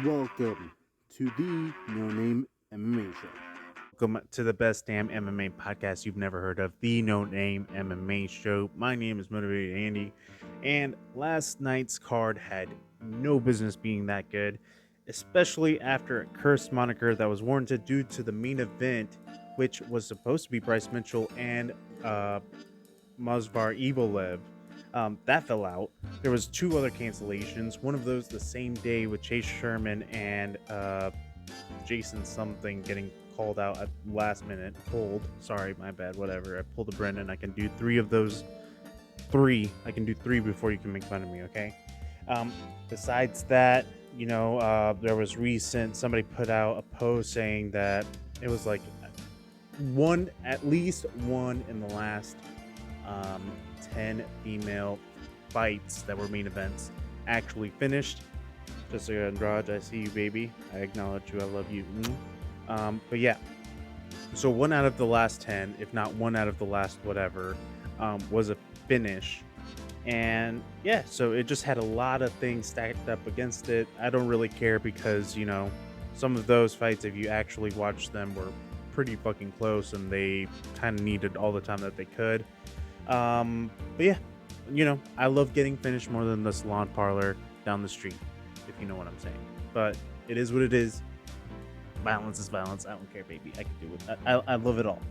Welcome to the No Name MMA Show. Welcome to the best damn MMA podcast you've never heard of, the No Name MMA Show. My name is Motivated Andy, and last night's card had no business being that good, especially after a cursed moniker that was warranted due to the main event, which was supposed to be Bryce Mitchell and Mazvar Evil that fell out. There was two other cancellations. One of those the same day with Chase Sherman and Jason something getting called out at last minute. Sorry, my bad. Whatever. I pulled a Brendan. I can do three of those. I can do three before you can make fun of me. Okay. Besides that, there was somebody put out a post saying that it was like at least one in the last 10 female fights that were main events actually finished. Jessica Andrade, I see you, baby. I acknowledge you. I love you. But yeah, so one out of the last 10, if not one out of the last whatever, was a finish. And yeah, so it just had a lot of things stacked up against it. I don't really care because, some of those fights, if you actually watch them, were pretty fucking close and they kind of needed all the time that they could. But yeah, I love getting finished more than the salon parlor down the street, if you know what I'm saying. But it is what it is. Violence is violence. I don't care, baby. I can do it. I love it all.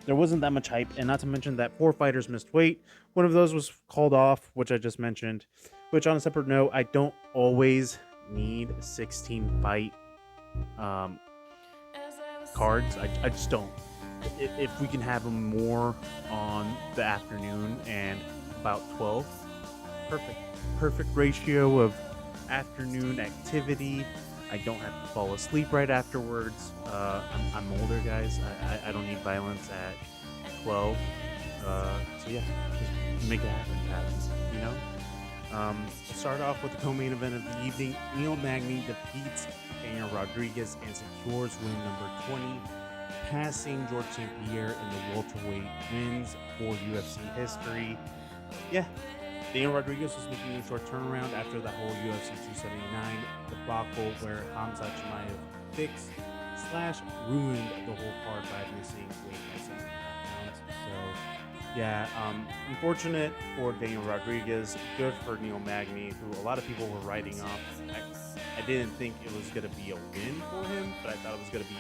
There wasn't that much hype, and not to mention that 4 fighters missed weight. One of those was called off, which I just mentioned. Which, on a separate note, I don't always need 16 fight cards. I just don't. If we can have them more on the afternoon and about 12, perfect ratio of afternoon activity. I don't have to fall asleep right afterwards. I'm older, guys. I don't need violence at 12. So yeah, just make it happen, Start off with the co-main event of the evening. Magny defeats Daniel Rodriguez and secures win number 20, passing George St. Pierre in the welterweight wins for UFC history. Yeah, Daniel Rodriguez was making a short turnaround after the whole UFC 279 debacle where Khamzat Chimaev ruined the whole card by missing weight by 7.5 pounds. So, yeah, unfortunate for Daniel Rodriguez, good for Magny, who a lot of people were writing off. I didn't think it was going to be a win for him, but I thought it was going to be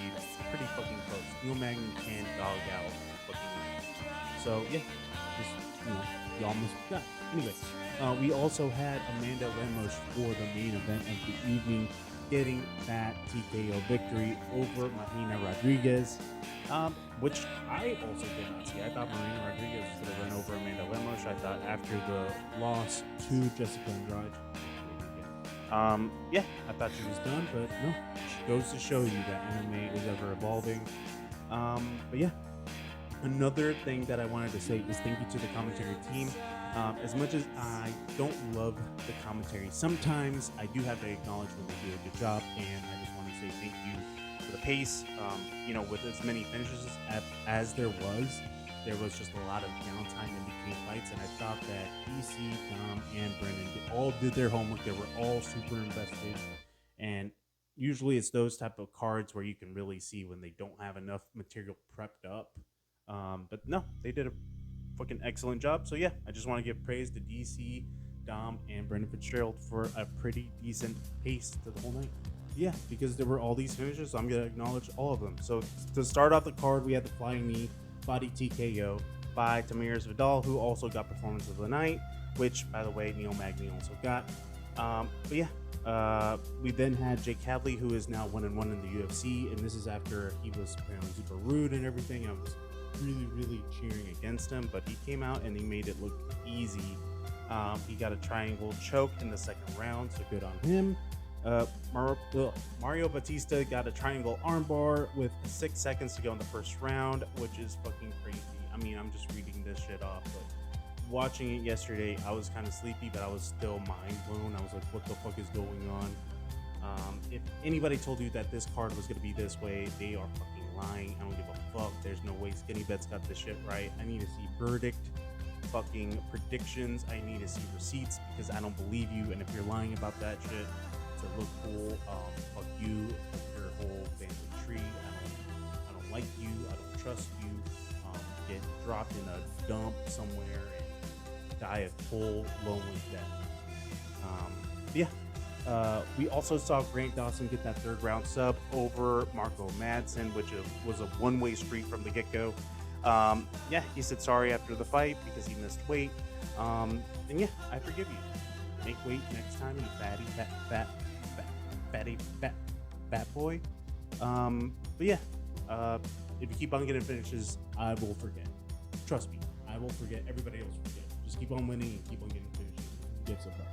pretty fucking close. Magny can dog out fucking wins. So, yeah, you almost got. Anyway, we also had Amanda Lemos for the main event of the evening, getting that TKO victory over Marina Rodriguez, which I also did not see. I thought Marina Rodriguez was going to run over Amanda Lemos. I thought after the loss to Jessica Andrade, I thought she was done, but no, she goes to show you that MMA is ever evolving. But yeah. Another thing that I wanted to say is thank you to the commentary team. As much as I don't love the commentary, sometimes I do have to acknowledge when they do a good job, and I just want to say thank you for the pace. With as many finishes as there was just a lot of downtime in between fights, and I thought that DC, Dom, and Brendan all did their homework. They were all super invested, and usually it's those type of cards where you can really see when they don't have enough material prepped up. But no, they did a fucking excellent job. So yeah, I just want to give praise to DC, Dom, and Brendan Fitzgerald for a pretty decent pace to the whole night. Yeah, because there were all these finishes, so I'm going to acknowledge all of them. So to start off the card, we had the flying knee body TKO by Tamires Vidal, who also got performance of the night, which, by the way, Magny also got. But yeah, we then had Jake Hadley, who is now 1-1 in the UFC, and this is after he was apparently super rude and everything. I was really cheering against him, but he came out and he made it look easy. He got a triangle choke in the second round, so good on him. Mario Batista got a triangle armbar with 6 seconds to go in the first round, which is fucking crazy. I mean, I'm just reading this shit off, but watching it yesterday, I was kind of sleepy, but I was still mind blown. I was like, what the fuck is going on? If anybody told you that this card was going to be this way, they are fucking lying. I don't give a fuck. There's no way Skinny Bet's got this shit right. I need to see verdict, fucking predictions. I need to see receipts because I don't believe you. And if you're lying about that shit, to look cool. Fuck you, fuck your whole family tree. I don't like you. I don't trust you. Get dropped in a dump somewhere and die a cold, lonely death. We also saw Grant Dawson get that third round sub over Marco Madsen, which was a one-way street from the get-go. He said sorry after the fight because he missed weight. And yeah, I forgive you. Make weight next time, you fat boy. If you keep on getting finishes, I will forget. Trust me, I will forget. Everybody else will forget. Just keep on winning and keep on getting finishes. Gives a fuck.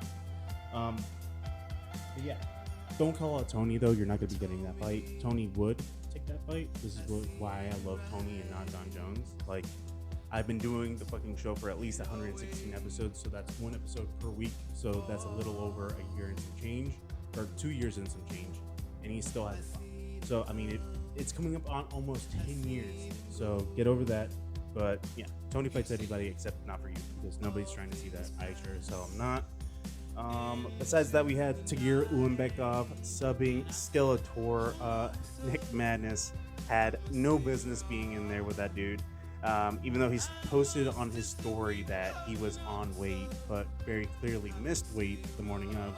Don't call out Tony though. You're not going to be getting that fight. Tony would take that fight. This is why I love Tony and not John Jones. Like, I've been doing the fucking show for at least 116 episodes, so that's one episode per week. So that's a little over a year and some change, or 2 years and some change, and he still hasn't fought. So I mean, it's coming up on almost 10 years. So get over that. But yeah, Tony fights anybody except not for you, because nobody's trying to see that. I sure as hell am not. Besides that, we had Tagir Ulanbekov subbing Skeletor. Nick Madness had no business being in there with that dude. Even though he's posted on his story that he was on weight, but very clearly missed weight the morning of.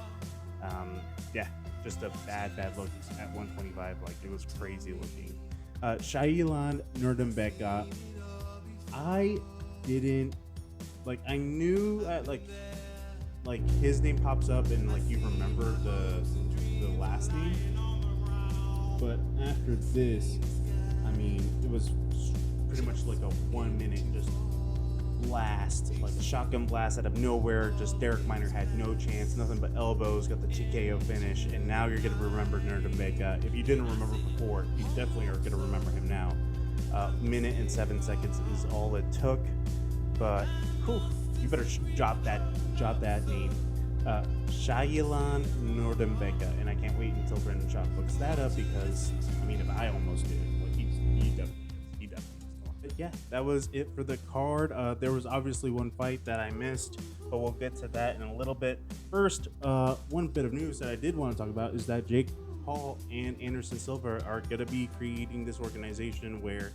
Just a bad look at 125. Like, it was crazy looking. Shailan Nurmagomedov. I didn't like. I knew like his name pops up and like you remember the last name, but after this, I mean, it was pretty much like a 1 minute just blast, like a shotgun blast out of nowhere. Just Derek Minor had no chance, nothing but elbows, got the TKO finish, and now you're gonna remember Nurmagomedov. If you didn't remember before, you definitely are gonna remember him now. Minute and 7 seconds is all it took, but you better jot that name, Shailan Nurmagomedov, and I can't wait until Brendan Schaub looks that up, because I mean, if I almost did, like he definitely is. But yeah, that was it for the card. There was obviously one fight that I missed, but we'll get to that in a little bit. First, one bit of news that I did want to talk about is that Jake Paul and Anderson Silva are going to be creating this organization where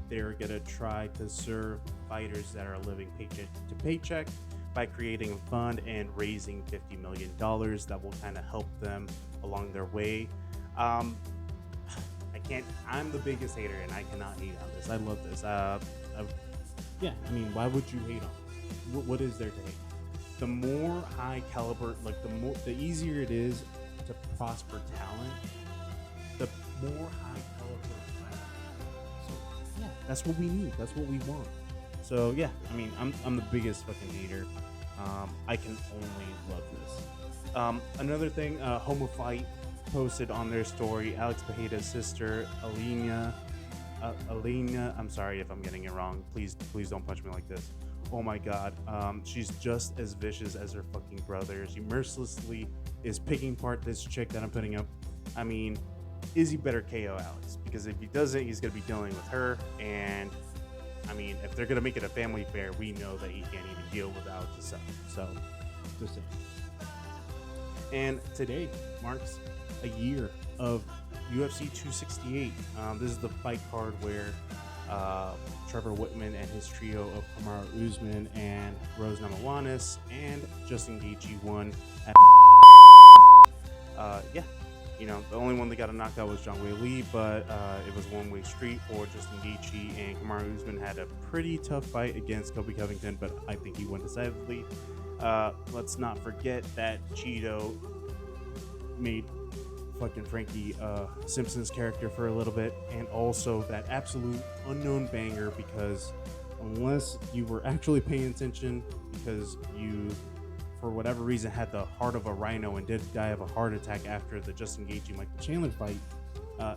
they're going to try to serve fighters that are living paycheck to paycheck by creating a fund and raising $50 million that will kind of help them along their way. I'm the biggest hater, and I cannot hate on this. I love this. Why would you hate on it? What is there to hate? The more high caliber, like the easier it is to prosper talent, the more high caliber talent. So yeah, that's what we need. That's what we want. So yeah, I mean, I'm the biggest fucking hater. I can only love this. Another thing, Homo Fight posted on their story, Alex Pereira's sister, Aline, I'm sorry if I'm getting it wrong. Please don't punch me like this. Oh my god. She's just as vicious as her fucking brother. She mercilessly is picking apart this chick that I'm putting up. I mean, Izzy better KO Alex, because if he doesn't, he's gonna be dealing with her. And I mean, if they're gonna make it a family affair, we know that he can't even deal with Alex's son. So, just saying. And today marks a year of UFC 268. This is the fight card where Trevor Whitman and his trio of Kamaru Usman and Rose Namajunas and Justin Gaethje won. The only one that got a knockout was Zhang Weili, but it was a one-way street for Justin Gaethje, and Kamaru Usman had a pretty tough fight against Colby Covington, but I think he won decisively. Let's not forget that Cheeto made fucking Frankie Simpson's character for a little bit, and also that absolute unknown banger, because unless you were actually paying attention, because you for whatever reason had the heart of a rhino and did die of a heart attack after the Justin Gaethje Michael Chandler fight,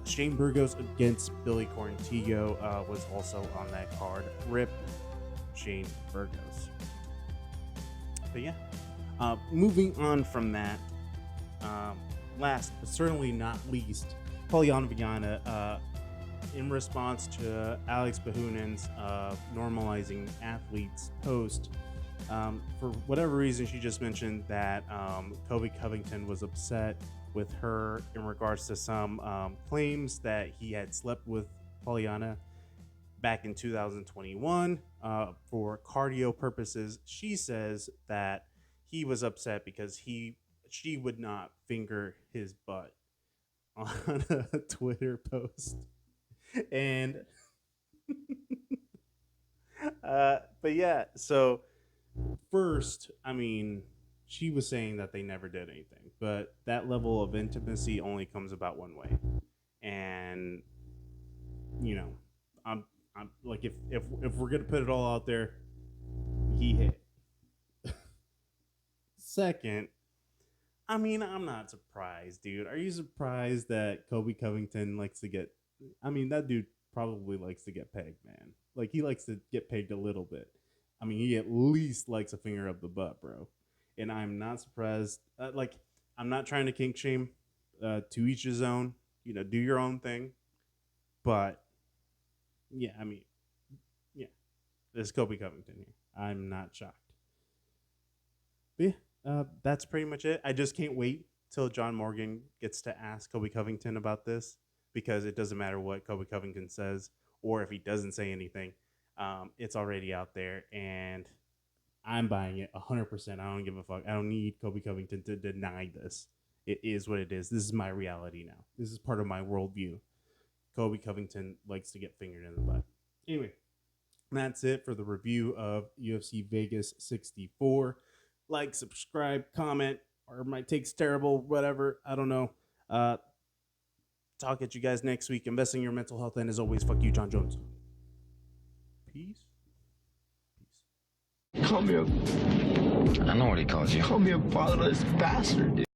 Shane Burgos against Billy Quarantillo was also on that card. Rip Shane Burgos. But yeah, moving on from that, last but certainly not least, Polyana Viana, in response to Alex Behunen's normalizing athletes post, for whatever reason, she just mentioned that Colby Covington was upset with her in regards to some claims that he had slept with Polyana back in 2021 for cardio purposes. She says that he was upset because she would not finger his butt on a Twitter post. And but yeah, so first, I mean, she was saying that they never did anything, but that level of intimacy only comes about one way. And you know, I'm like, if we're gonna put it all out there, he hit. Second, I mean, I'm not surprised, dude. Are you surprised that Colby Covington likes to get? I mean, that dude probably likes to get pegged, man. Like, he likes to get pegged a little bit. I mean, he at least likes a finger up the butt, bro. And I'm not surprised. Like, I'm not trying to kink shame. To each his own. You know, do your own thing. But yeah, I mean, yeah, there's Colby Covington here. I'm not shocked. But yeah, that's pretty much it. I just can't wait till John Morgan gets to ask Colby Covington about this, because it doesn't matter what Colby Covington says, or if he doesn't say anything, it's already out there, and I'm buying it 100%. I don't give a fuck. I don't need Colby Covington to deny this. It is what it is. This is my reality now. This is part of my worldview. Colby Covington likes to get fingered in the butt. Anyway, that's it for the review of UFC Vegas 64. Like, subscribe, comment, or my take's terrible, whatever. I don't know. Talk at you guys next week. Invest in your mental health, and as always, fuck you, John Jones. Peace. Call me a... I know what he calls you. Call me a fatherless bastard, dude.